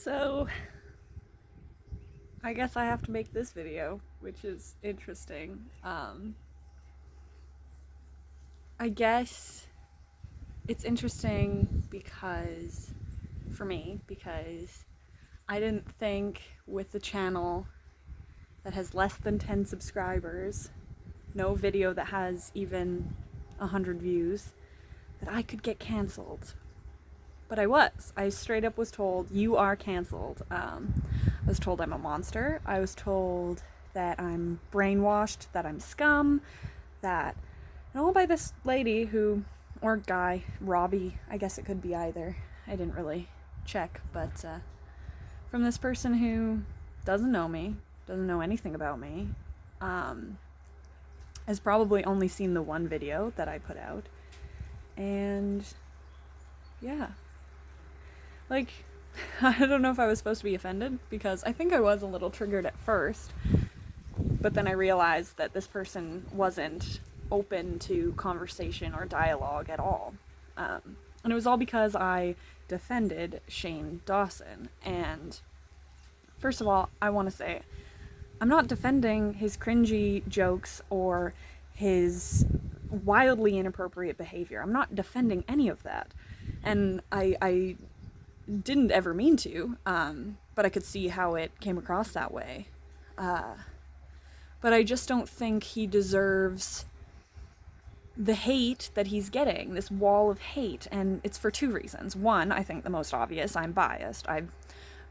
So, I guess I have to make this video, which is interesting. I guess it's interesting because, for me, because I didn't think with the channel that has less than 10 subscribers, no video that has even 100 views, that I could get cancelled. But I was. I straight up was told, you are cancelled. I was told I'm a monster. I was told that I'm brainwashed, that I'm scum, and all by this lady who, or guy, Robbie, I guess it could be either. I didn't really check, but from this person who doesn't know me, doesn't know anything about me, has probably only seen the one video that I put out, and yeah. Like, I don't know if I was supposed to be offended, because I think I was a little triggered at first, but then I realized that this person wasn't open to conversation or dialogue at all. And it was all because I defended Shane Dawson. And first of all, I want to say, I'm not defending his cringy jokes or his wildly inappropriate behavior. I'm not defending any of that. And I didn't ever mean to, but I could see how it came across that way. But I just don't think he deserves the hate that he's getting, this wall of hate, and it's for two reasons. One, I think the most obvious, I'm biased. I've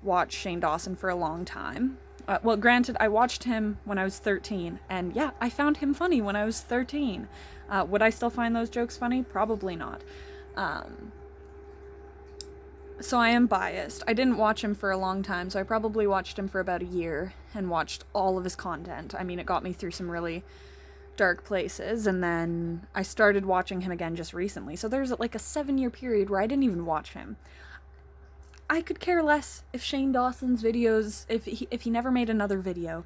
watched Shane Dawson for a long time. Well, granted, I watched him when I was 13, and yeah, I found him funny when I was 13. Would I still find those jokes funny? Probably not. So I am biased. I didn't watch him for a long time, so I probably watched him for about a year and watched all of his content. I mean, it got me through some really dark places, and then I started watching him again just recently. So there's like a 7-year period where I didn't even watch him. I could care less if Shane Dawson's videos, if he never made another video.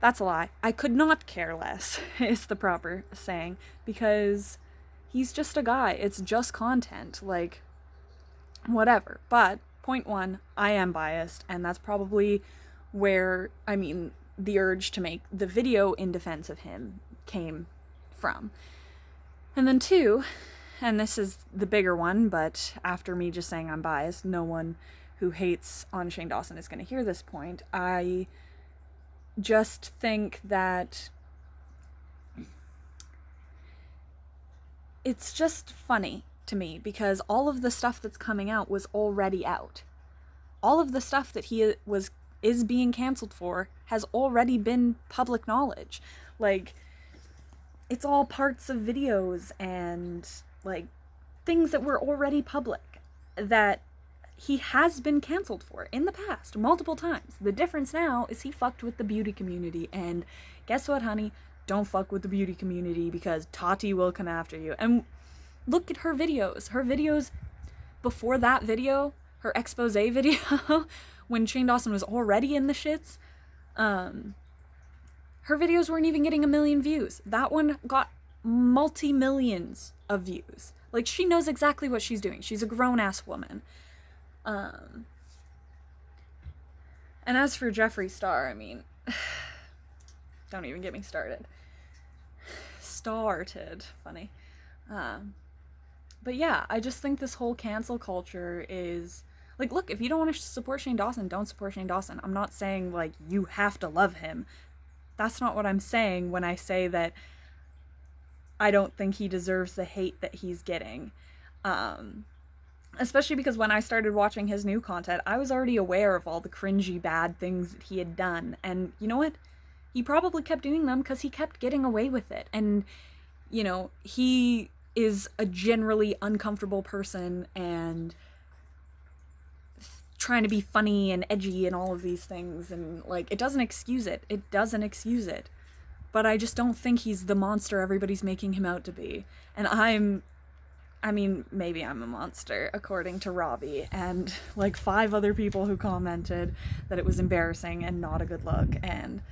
That's a lie. I could not care less, is the proper saying, because he's just a guy. It's just content. Like, whatever. But point one, I am biased, and that's probably where, I mean, the urge to make the video in defense of him came from. And then two, and this is the bigger one, but after me just saying I'm biased, no one who hates on Shane Dawson is going to hear this point. I just think that it's just funny to me, because all of the stuff that's coming out was already out. All of the stuff that he is being canceled for has already been public knowledge. Like, it's all parts of videos and like things that were already public that he has been canceled for in the past multiple times. The difference now is he fucked with the beauty community, and guess what, honey? Don't fuck with the beauty community, because Tati will come after you. And look at her videos. Her videos before that video, her expose video, when Shane Dawson was already in the shits, her videos weren't even getting 1 million views. That one got multi-millions of views. Like, she knows exactly what she's doing. She's a grown-ass woman. And as for Jeffree Star, I mean, don't even get me started. Funny. But yeah, I just think this whole cancel culture is, like, look, if you don't want to support Shane Dawson, don't support Shane Dawson. I'm not saying, like, you have to love him. That's not what I'm saying when I say that I don't think he deserves the hate that he's getting. Especially because when I started watching his new content, I was already aware of all the cringy bad things that he had done. And you know what? He probably kept doing them because he kept getting away with it. And, you know, he is a generally uncomfortable person and trying to be funny and edgy and all of these things, and like, it doesn't excuse it. It doesn't excuse it. But I just don't think he's the monster everybody's making him out to be. And I mean, maybe I'm a monster, according to Robbie, and like 5 other people who commented that it was embarrassing and not a good look, and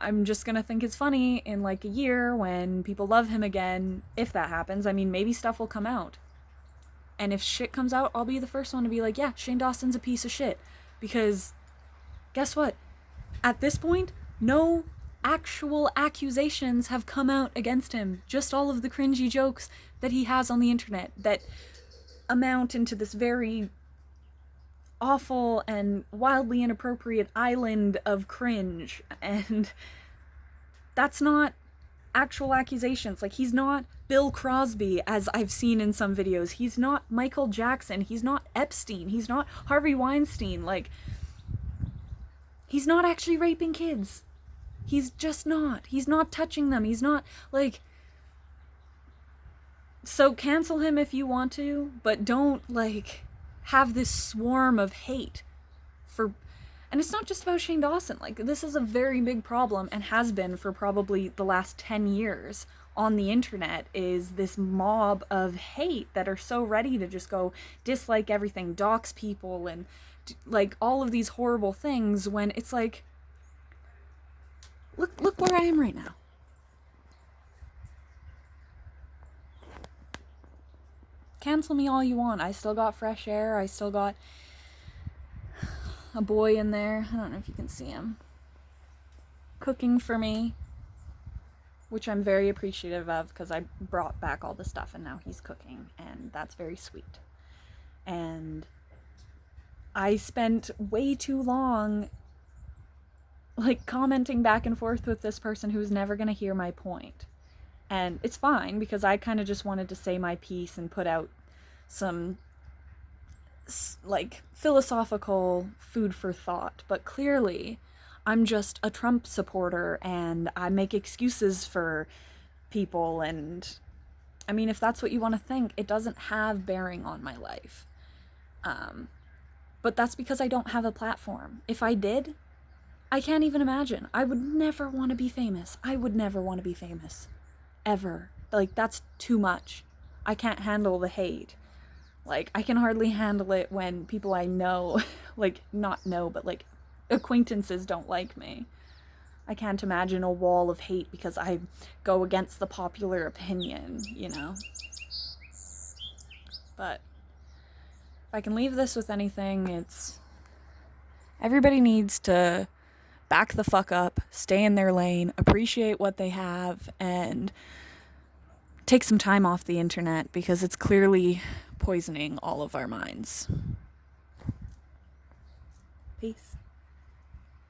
I'm just gonna think it's funny in like a year when people love him again, if that happens. I mean, maybe stuff will come out. And if shit comes out, I'll be the first one to be like, yeah, Shane Dawson's a piece of shit. Because guess what? At this point, no actual accusations have come out against him. Just all of the cringy jokes that he has on the internet that amount into this very awful and wildly inappropriate island of cringe. And that's not actual accusations. Like, he's not Bill Crosby, as I've seen in some videos. He's not Michael Jackson. He's not Epstein. He's not Harvey Weinstein. Like, he's not actually raping kids. He's just not. He's not touching them. He's not, like... So cancel him if you want to, but don't, like, have this swarm of hate for... And it's not just about Shane Dawson. Like, this is a very big problem, and has been for probably the last 10 years on the internet, is this mob of hate that are so ready to just go dislike everything, dox people, and, like, all of these horrible things, when it's like... Look where I am right now. Cancel me all you want. I still got fresh air. I still got a boy in there. I don't know if you can see him. Cooking for me. Which I'm very appreciative of, because I brought back all the stuff and now he's cooking. And that's very sweet. And I spent way too long, like, commenting back and forth with this person who's never going to hear my point. And it's fine, because I kind of just wanted to say my piece and put out some, like, philosophical food for thought. But clearly, I'm just a Trump supporter, and I make excuses for people, and, I mean, if that's what you want to think, it doesn't have bearing on my life. But that's because I don't have a platform. If I did, I can't even imagine. I would never want to be famous. I would never want to be famous. Ever. Like, that's too much. I can't handle the hate. Like, I can hardly handle it when people I know, like, not know, but, like, acquaintances don't like me. I can't imagine a wall of hate because I go against the popular opinion, you know? But if I can leave this with anything, it's... Everybody needs to back the fuck up, stay in their lane, appreciate what they have, and take some time off the internet, because it's clearly poisoning all of our minds. Peace.